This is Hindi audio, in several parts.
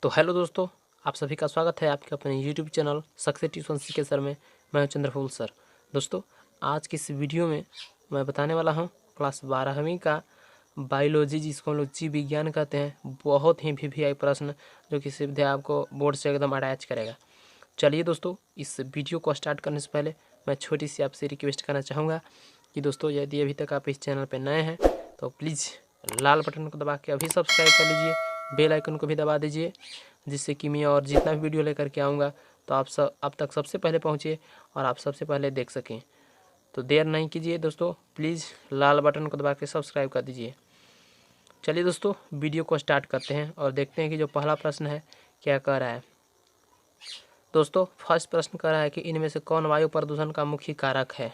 तो हेलो दोस्तों, आप सभी का स्वागत है आपके अपने YouTube channel success tuition CK sir में। मैं हूं चंद्रफूल सर। दोस्तों, आज की इस वीडियो में मैं बताने वाला हूं क्लास 12वीं का बायोलॉजी, जिसको हम लोग जीव विज्ञान कहते हैं, बहुत ही वीवीआई प्रश्न जो कि सीधे आपको बोर्ड से एकदम अटैच करेगा। चलिए दोस्तों, इस वीडियो को स्टार्ट करने से पहले मैं छोटी सी आपसे रिक्वेस्ट करना चाहूँगा कि दोस्तों, यदि अभी तक आप इस चैनल पर नए हैं तो प्लीज़ लाल बटन को दबा के अभी सब्सक्राइब कर लीजिए, बेल आइकन को भी दबा दीजिए, जिससे कि मैं और जितना भी वीडियो लेकर के आऊँगा तो आप तक सबसे पहले पहुँचे और आप सबसे पहले देख सकें। तो देर नहीं कीजिए दोस्तों, प्लीज़ लाल बटन को दबा के सब्सक्राइब कर दीजिए। चलिए दोस्तों, वीडियो को स्टार्ट करते हैं और देखते हैं कि जो पहला प्रश्न है क्या कह रहा है। दोस्तों, फर्स्ट प्रश्न कह रहा है कि इनमें से कौन वायु प्रदूषण का मुख्य कारक है।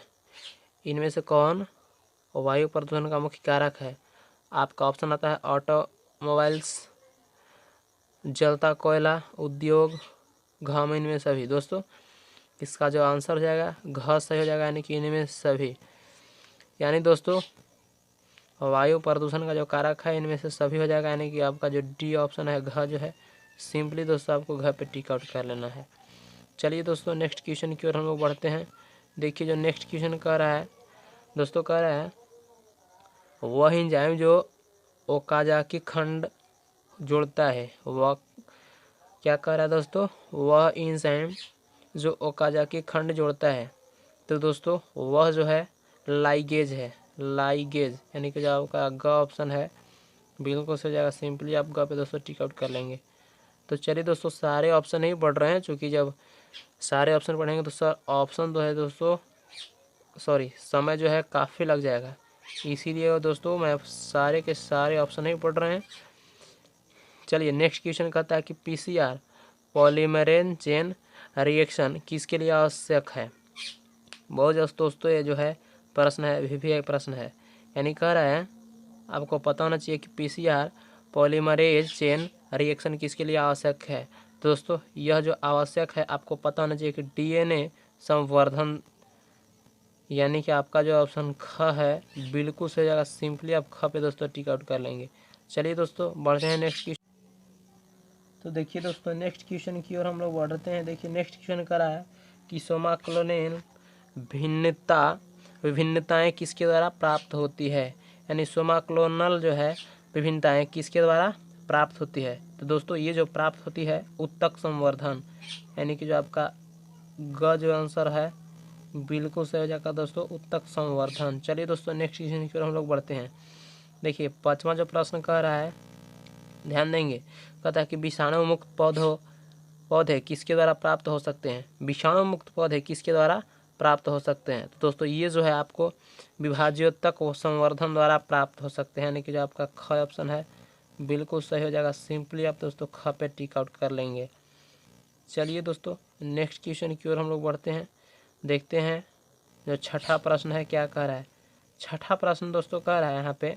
इनमें से कौन वायु प्रदूषण का मुख्य कारक है। आपका ऑप्शन आता है ऑटोमोबाइल्स, जलता कोयला, उद्योग, घाम, इनमें सभी। दोस्तों, इसका जो आंसर हो जाएगा घ सही हो जाएगा, यानी कि इनमें सभी। यानी दोस्तों, वायु प्रदूषण का जो कारक है इनमें से सभी हो जाएगा, यानी कि आपका जो डी ऑप्शन है घ जो है, सिंपली दोस्तों आपको घ पे टिक आउट कर लेना है। चलिए दोस्तों, नेक्स्ट क्वेश्चन की ओर हम लोग बढ़ते हैं। देखिए जो नेक्स्ट क्वेश्चन कह रहा है दोस्तों, कह रहा है वह एंजाइम जो ओकाजाकी खंड जोड़ता है, वह क्या कह रहा है दोस्तों, वह एंजाइम जो ओकाजाकी खंड जोड़ता है। तो दोस्तों, वह जो है लाइगेज है, लाइगेज, यानी कि जो आपका ग ऑप्शन है बिल्कुल सही जाएगा। सिंपली आप ग पे दोस्तों टिक आउट कर लेंगे। तो चलिए दोस्तों, सारे ऑप्शन नहीं पढ़ रहे हैं, क्योंकि जब सारे ऑप्शन पढ़ेंगे तो सर ऑप्शन जो है दोस्तों, सॉरी, समय जो है काफ़ी लग जाएगा, इसीलिए दोस्तों मैं सारे के सारे ऑप्शन नहीं पढ़ रहे हैं। चलिए नेक्स्ट क्वेश्चन कहता है कि पीसीआर पॉलीमरेज चेन रिएक्शन किसके लिए आवश्यक है। बहुत जस्ट दोस्तों ये जो है प्रश्न है वीवीआई प्रश्न है, यानी कह रहा है आपको पता होना चाहिए कि पीसीआर पॉलीमरेज चेन रिएक्शन किसके लिए आवश्यक है। तो दोस्तों, यह जो आवश्यक है आपको पता होना चाहिए कि डीएनए संवर्धन, यानी कि आपका जो ऑप्शन ख है बिल्कुल सही जगह। सिंपली आप ख पे दोस्तों टिक आउट कर लेंगे। चलिए दोस्तों, बढ़ते हैं नेक्स्ट क्वेश्चन। तो देखिए दोस्तों, नेक्स्ट क्वेश्चन की ओर हम लोग बढ़ते हैं। देखिए नेक्स्ट क्वेश्चन करा है कि सोमाक्लोनिन विभिन्नताएं किसके द्वारा प्राप्त होती है। यानी सोमाक्लोनल जो है विभिन्नताएं किसके द्वारा प्राप्त होती है। तो दोस्तों, ये जो प्राप्त होती है उत्तक संवर्धन, यानी कि जो आपका ग जो आंसर है बिल्कुल सही हो जाएगा दोस्तों, उत्तक संवर्धन। चलिए दोस्तों, नेक्स्ट क्वेश्चन की ओर हम लोग बढ़ते हैं। देखिए पांचवा जो प्रश्न कह रहा है, ध्यान देंगे, कहता है कि विषाणु मुक्त पौधे किसके द्वारा प्राप्त हो सकते हैं। विषाणु मुक्त पौधे किसके द्वारा प्राप्त हो सकते हैं। तो दोस्तों, ये जो है आपको विभाज्योतक संवर्धन द्वारा प्राप्त हो सकते हैं, यानी कि जो आपका ख ऑप्शन है बिल्कुल सही हो जाएगा। सिंपली आप दोस्तों ख पे टिक आउट कर लेंगे। चलिए दोस्तों, नेक्स्ट क्वेश्चन की ओर हम लोग बढ़ते हैं। देखते हैं जो छठा प्रश्न है क्या कह रहा है। छठा प्रश्न दोस्तों कह रहा है यहाँ पे,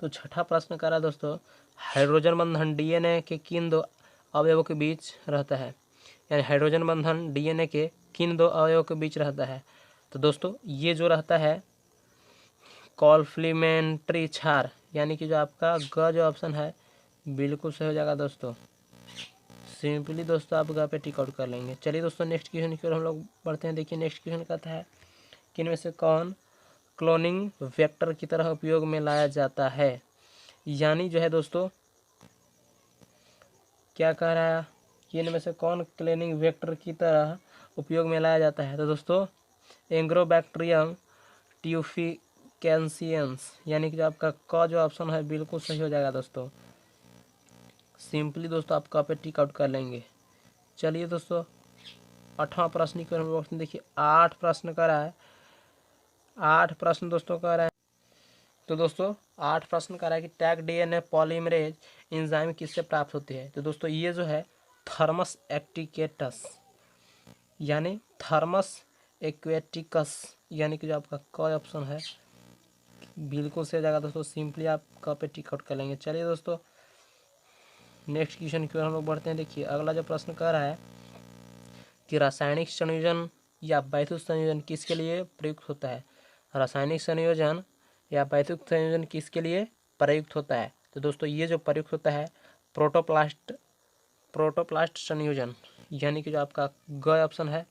तो छठा प्रश्न कह रहा है दोस्तों, हाइड्रोजन बंधन डीएनए के किन दो अवयवों के बीच रहता है। यानी हाइड्रोजन बंधन डीएनए के किन दो अवयवों के बीच रहता है। तो दोस्तों, ये जो रहता है कॉम्प्लीमेंट्री क्षार, यानी कि जो आपका ग जो ऑप्शन है बिल्कुल सही हो जाएगा दोस्तों। सिंपली दोस्तों आप ग पे टिक आउट कर लेंगे। चलिए दोस्तों, नेक्स्ट क्वेश्चन की ओर हम लोग बढ़ते हैं। देखिए नेक्स्ट क्वेश्चन कहता है कि इनमें से कौन क्लोनिंग वेक्टर की तरह उपयोग में लाया जाता है। यानी जो है दोस्तों, क्या कह रहा है कि इनमें से कौन क्लोनिंग वेक्टर की तरह उपयोग में लाया जाता है। तो दोस्तों, एंग्रोबैक्टीरियम ट्यूफिकेंसियंस, यानी कि जो आपका क जो ऑप्शन है बिल्कुल सही हो जाएगा दोस्तों। सिंपली दोस्तों आप क पे टिक आउट कर लेंगे। चलिए दोस्तों, आठवां प्रश्न की ओर हम लोग देखिए 8 प्रश्न कर रहा है। 8 प्रश्न दोस्तों कह रहा है, तो दोस्तों 8 प्रश्न कह रहा है कि टैग डीएनए पॉलीमरेज एंजाइम किससे प्राप्त होती है। तो दोस्तों, ये जो है थर्मस एक्टिकेटस, यानी थर्मस एक्वेटिकस, यानी कि जो आपका क ऑप्शन है बिल्कुल सही जाएगा दोस्तों। सिंपली आप क पे टिक आउट कर लेंगे। चलिए दोस्तों, नेक्स्ट क्वेश्चन की ओर हम लोग बढ़ते हैं। देखिए अगला जो प्रश्न कह रहा है कि रासायनिक संयोजन या वैद्युत संयोजन किसके लिए प्रयुक्त होता है। रासायनिक संयोजन या वैद्युत संयोजन किसके लिए प्रयुक्त होता है। तो दोस्तों, ये जो प्रयुक्त होता है प्रोटोप्लास्ट संयोजन, यानी कि जो आपका ग ऑप्शन है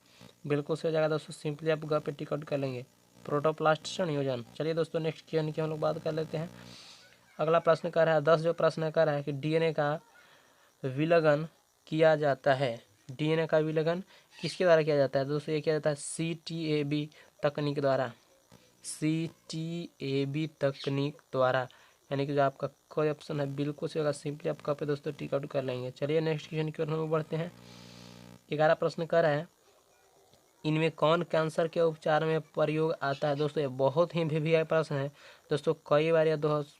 बिल्कुल सही हो जाएगा दोस्तों। सिंपली आप ग पे टिक आउट कर लेंगे, प्रोटोप्लास्ट संयोजन। चलिए दोस्तों नेक्स्ट क्वेश्चन की हम लोग बात कर लेते हैं। अगला प्रश्न कर रहा है 10 जो प्रश्न कर रहा है कि डीएनए का विलयन किया जाता है। डीएनए का विलयन किसके द्वारा किया जाता है दोस्तों? ये किया जाता है CTAB तकनीक द्वारा, CTAB तकनीक द्वारा, यानी कि जो आपका कोई ऑप्शन है बिल्कुल सही होगा। सिंपली आप पे दोस्तों टिक आउट कर लेंगे। चलिए नेक्स्ट क्वेश्चन की ओर हम बढ़ते हैं। 11 प्रश्न कर रहा है इनमें कौन कैंसर के उपचार में प्रयोग आता है? दोस्तों ये बहुत ही वीवीआई प्रश्न है दोस्तों, कई बार यह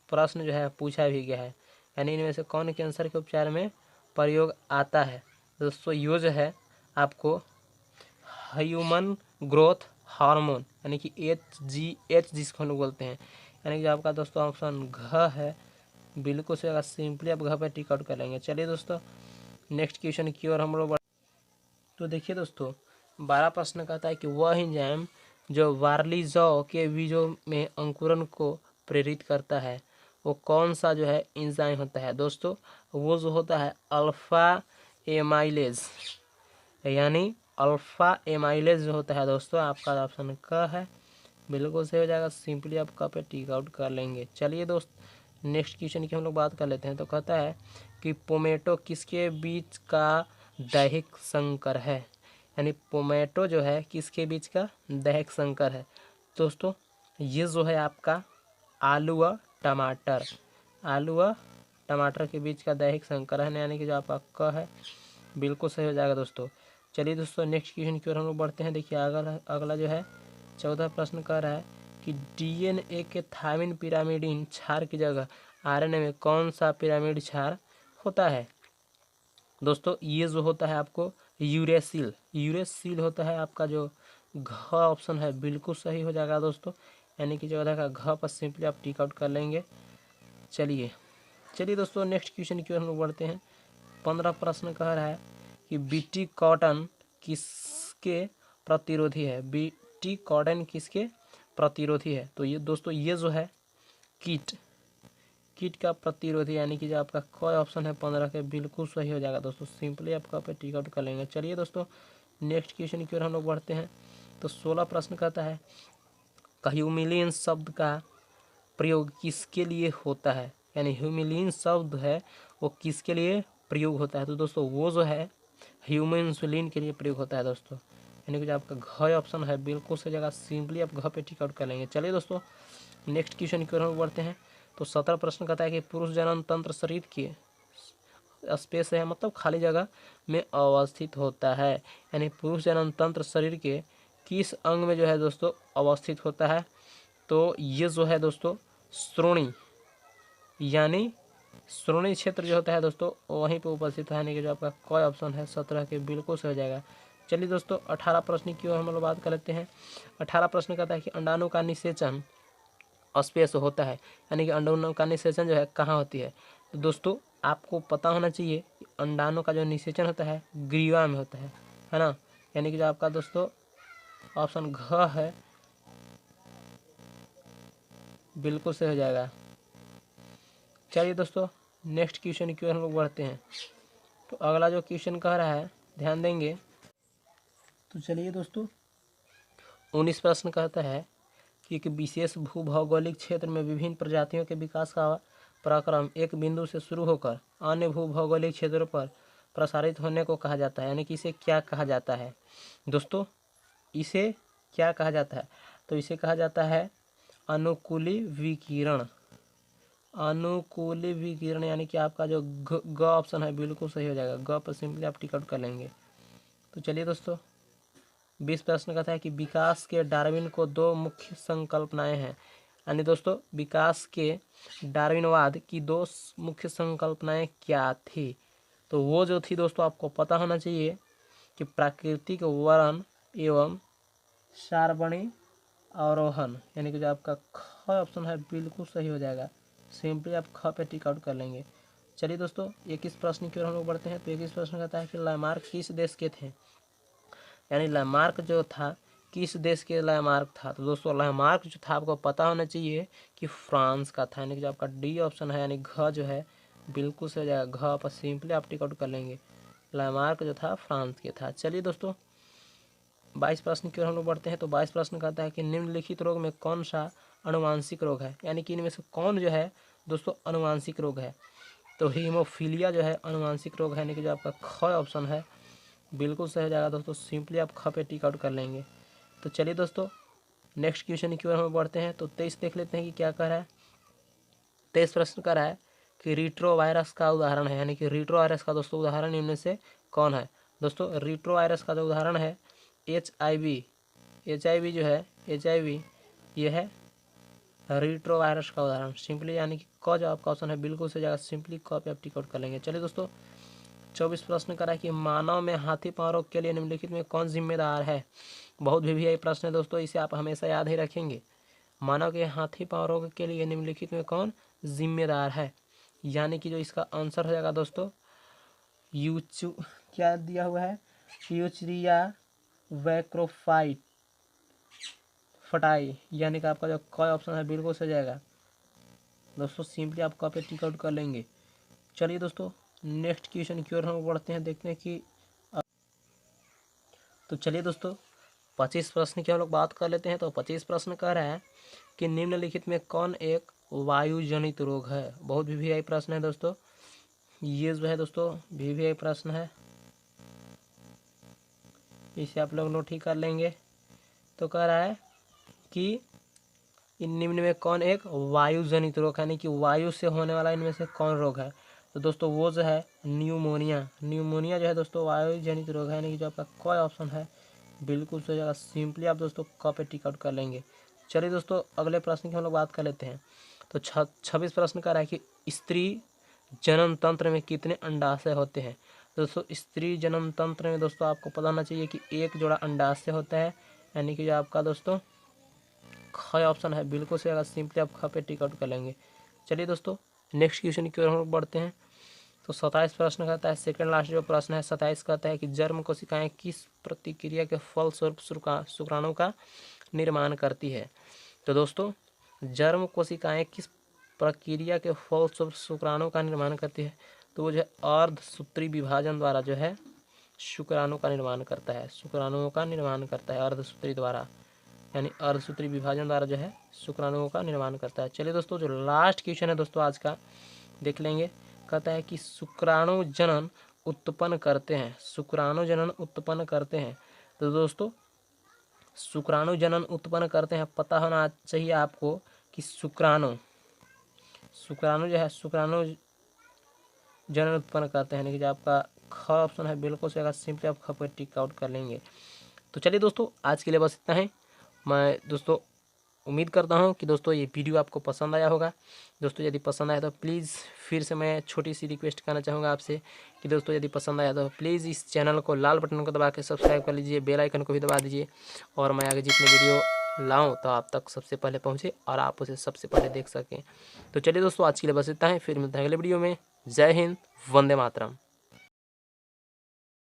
प्रश्न जो है पूछा भी गया है, यानी इनमें से कौन कैंसर के उपचार में प्रयोग आता है दोस्तों? ये जो है आपको ह्यूमन ग्रोथ हार्मोन, यानी कि HGH जिसको हम लोग बोलते हैं, यानी कि आपका दोस्तों ऑप्शन घ है बिल्कुल से। अगर सिंपली आप घ पे टिक आउट कर लेंगे। चलिए दोस्तों नेक्स्ट क्वेश्चन की ओर हम लोग तो देखिए दोस्तों 12 प्रश्न कहता है कि वह एंजाइम जो बार्ली जौ के बीजों में अंकुरन को प्रेरित करता है वो कौन सा जो है एंजाइम होता है दोस्तों? वो जो होता है अल्फा एमाइलेज, यानी अल्फा एमाइलेज जो होता है दोस्तों आपका ऑप्शन क है बिल्कुल सही हो जाएगा। सिंपली आप क पे टिक आउट कर लेंगे। चलिए दोस्त नेक्स्ट क्वेश्चन की हम लोग बात कर लेते हैं। तो कहता है कि पोमेटो किसके बीच का दैहिक संकर है? यानी पोमेटो जो है किसके बीच का दैहिक संकर है दोस्तों? ये जो है आपका आलू व टमाटर, आलू व टमाटर के बीच का दैहिक संकर है, यानी कि जो आपका क है बिल्कुल सही हो जाएगा दोस्तों। चलिए दोस्तों नेक्स्ट क्वेश्चन की ओर हम लोग बढ़ते हैं। देखिए अगला जो है 14 प्रश्न कर रहा है कि डीएनए के थायमिन पिरामिडिन क्षार की जगह आरएनए में कौन सा पिरामिड क्षार होता है दोस्तों? ये जो होता है आपको यूरेसिल होता है। आपका जो घ ऑप्शन है बिल्कुल सही हो जाएगा दोस्तों, यानी कि जो का घ पर सिंपली आप टिक आउट कर लेंगे। चलिए दोस्तों नेक्स्ट क्वेश्चन की ओर हम लोग बढ़ते हैं। 15 प्रश्न कह रहा है कि बीटी कॉटन किसके प्रतिरोधी है? बीटी कॉटन किसके प्रतिरोधी है? तो ये दोस्तों ये जो है कीट का प्रतिरोधी, यानी कि जो आपका कोई ऑप्शन है 15 के बिल्कुल सही हो जाएगा दोस्तों। सिंपली आपका पे टिक आउट कर लेंगे। चलिए दोस्तों नेक्स्ट क्वेश्चन की ओर हम लोग बढ़ते हैं। तो 16 प्रश्न कहता है ह्यूमिलियन शब्द का प्रयोग किसके लिए होता है? यानी ह्यूमिलियन शब्द है वो किसके लिए प्रयोग होता है? तो दोस्तों वो जो है ह्यूमन इंसुलिन के लिए प्रयोग होता है दोस्तों, यानी कि जो आपका घ ऑप्शन है बिल्कुल सही जगह। सिंपली आप घ पे टिक आउट कर लेंगे। चलिए दोस्तों नेक्स्ट क्वेश्चन की ओर हम बढ़ते हैं। तो 17 प्रश्न कहता है कि पुरुष जनन तंत्र शरीर के स्पेस है मतलब खाली जगह में अवस्थित होता है, यानी पुरुष जनन तंत्र शरीर के किस अंग में जो है दोस्तों अवस्थित होता है? तो ये जो है दोस्तों श्रोणी, यानी श्रोणी क्षेत्र जो होता है दोस्तों वहीं पे उपस्थित है, यानी कि जो आपका कोई ऑप्शन है 17 के बिल्कुल सही हो जाएगा। चलिए दोस्तों 18 प्रश्न की ओर हम लोग बात कर लेते हैं। 18 प्रश्न कहता है कि अंडाणु का निषेचन स्पेस होता है, यानी कि अंडाणु का निषेचन जो है कहाँ होती है? तो दोस्तों आपको पता होना चाहिए कि अंडाणु का जो निषेचन होता है ग्रीवा में होता है ना, यानी कि जो आपका दोस्तों ऑप्शन घ है बिल्कुल सही हो जाएगा। चलिए दोस्तों नेक्स्ट क्वेश्चन की ओर हम लोग बढ़ते हैं। तो अगला जो क्वेश्चन कह रहा है ध्यान देंगे। तो चलिए दोस्तों 19 प्रश्न कहता है कि एक विशेष भूभौगोलिक क्षेत्र में विभिन्न प्रजातियों के विकास का प्रक्रम एक बिंदु से शुरू होकर अन्य भूभौगोलिक क्षेत्रों पर प्रसारित होने को कहा जाता है, यानी कि इसे क्या कहा जाता है दोस्तों? इसे क्या कहा जाता है? तो इसे कहा जाता है अनुकूली विकिरण, अनुकूली विकिरण, यानी कि आपका जो ग ऑप्शन है बिल्कुल सही हो जाएगा। ग पर सिंपली आप टिक आउट कर लेंगे। तो चलिए दोस्तों 20 प्रश्न कहता है कि विकास के डार्विन को दो मुख्य संकल्पनाएं हैं, यानी दोस्तों विकास के डार्विनवाद की दो मुख्य संकल्पनाएं क्या थी? तो वो जो थी दोस्तों आपको पता होना चाहिए कि प्राकृतिक वर्ण एवं सार्वजनिक आरोहण, यानी कि जो आपका ख ऑप्शन है बिल्कुल सही हो जाएगा। सिंपली आप ख पे टिक आउट कर लेंगे। चलिए दोस्तों 21 प्रश्न की ओर हम लोग बढ़ते हैं। तो 21 प्रश्न कहता है कि लैमार्क किस देश के थे? यानी लैमार्क जो था किस देश के लैमार्क था? तो दोस्तों लैमार्क जो था आपको पता होना चाहिए कि फ्रांस का था, यानी कि जो आपका डी ऑप्शन है यानी घ जो है बिल्कुल सही हो जाएगा। घ पर सिंपली आप टिक आउट कर लेंगे। लैमार्क जो था फ्रांस के था। चलिए दोस्तों 22 प्रश्न की ओर हम लोग बढ़ते हैं। तो 22 प्रश्न कहता है कि निम्नलिखित रोग में कौन सा अनुवांशिक रोग है, यानी कि इनमें से कौन जो है दोस्तों अनुवांशिक रोग है। तो हीमोफीलिया जो है अनुवांशिक रोग है, यानी कि जो आपका ख ऑप्शन है बिल्कुल सही हो जाएगा दोस्तों। सिंपली आप ख पे टिक आउट कर लेंगे। तो चलिए दोस्तों नेक्स्ट क्वेश्चन की ओर हम बढ़ते हैं। तो 23 देख लेते हैं कि क्या कर रहा है। 23 प्रश्न कर रहा है कि रीट्रो वायरस का उदाहरण है, यानी कि रीट्रो वायरस का दोस्तों उदाहरण इनमें से कौन है। दोस्तों रीट्रो वायरस का जो उदाहरण है HIV जो है HIV ये है रीट्रो वायरस का उदाहरण। सिंपली यानी कि क जो आपका ऑप्शन है बिल्कुल से जगह सिंपली क पे आप टिक आउट कर लेंगे। चलिए दोस्तों 24 प्रश्न करा है कि मानव में हाथी पांव रोग के लिए निम्नलिखित में कौन जिम्मेदार है। बहुत भी प्रश्न है दोस्तों, इसे आप हमेशा याद ही रखेंगे। मानव के हाथी पांव रोग के लिए निम्नलिखित में कौन जिम्मेदार है, यानी कि जो इसका आंसर हो जाएगा दोस्तों क्या दिया हुआ है यूचरिया वैक्रोफाइट फटाई, यानी कि आपका जो क ऑप्शन है बिल्कुल सही जाएगा दोस्तों। सिंपली आप क पे टिक आउट कर लेंगे। चलिए दोस्तों नेक्स्ट क्वेश्चन की ओर हम बढ़ते हैं, देखते हैं कि तो चलिए दोस्तों 25 प्रश्न की हम लोग बात कर लेते हैं। तो 25 प्रश्न कह रहा है कि निम्नलिखित में कौन एक वायु जनित रोग है। बहुत VVI प्रश्न है दोस्तों, ये जो है दोस्तों VVI प्रश्न है, इसे आप लोग नोट ही कर लेंगे। तो कह रहा है कि इन निम्न में कौन एक वायु जनित रोग, यानी कि वायु से होने वाला इनमें से कौन रोग है। तो दोस्तों वो जो है न्यूमोनिया जो है दोस्तों वायु जनित रोग है, यानी कि जो आपका कोई ऑप्शन है बिल्कुल सही जगह सिंपली आप दोस्तों क पे टिक आउट कर लेंगे। चलिए दोस्तों अगले प्रश्न की हम लोग बात कर लेते हैं। तो 26 प्रश्न का रहा है कि स्त्री जनन तंत्र में कितने अंडाशय होते हैं। दोस्तों स्त्री जनन तंत्र में दोस्तों आपको पता होना चाहिए कि एक जोड़ा अंडाशय होता है, यानी कि जो आपका दोस्तों ख ऑप्शन है बिल्कुल सही, अगर सिंपली आप ख पे टिक आउट कर लेंगे। चलिए दोस्तों नेक्स्ट क्वेश्चन की ओर हम लोग बढ़ते हैं। तो 27 प्रश्न कहता है, सेकंड लास्ट जो प्रश्न है 27 कहता है कि जर्म कोशिकाएं किस प्रतिक्रिया के फलस्वरूप शुक्राणु का निर्माण करती है। तो दोस्तों जर्म कोशिकाएं किस प्रक्रिया के फलस्वरूप शुक्राणु का निर्माण करती है। तो वो जो है अर्धसूत्री विभाजन द्वारा जो है शुक्राणु का निर्माण करता है, शुक्राणुओं का निर्माण करता है अर्धसूत्री द्वारा, यानी अर्धसूत्री विभाजन द्वारा जो है शुक्राणुओं का निर्माण करता है। चलिए दोस्तों जो लास्ट क्वेश्चन है दोस्तों आज का देख लेंगे। कहता है कि शुक्राणु जनन उत्पन्न करते हैं, शुक्राणु जनन उत्पन्न करते हैं। तो दोस्तों शुक्राणु जनन उत्पन्न करते हैं, पता होना चाहिए आपको कि शुक्राणु जो है शुक्राणु जनन उत्पन्न करते हैं, यानी कि जो आपका ख ऑप्शन है बिल्कुल सही, सिंपली आप ख पर टिक आउट कर लेंगे। तो चलिए दोस्तों आज के लिए बस इतना ही। मैं दोस्तों उम्मीद करता हूं कि दोस्तों ये वीडियो आपको पसंद आया होगा। दोस्तों यदि पसंद आया तो प्लीज़ फिर से मैं छोटी सी रिक्वेस्ट करना चाहूँगा आपसे कि दोस्तों यदि पसंद आया तो प्लीज़ इस चैनल को लाल बटन को दबा के सब्सक्राइब कर लीजिए, बेल आइकन को भी दबा दीजिए, और मैं आगे जितने वीडियो लाऊँ तो आप तक सबसे पहले पहुँचे और आप उसे सबसे पहले देख सकें। तो चलिए दोस्तों आज के लिए बस इतना है, फिर मिलते हैं अगले वीडियो में। जय हिंद, वंदे मातरम।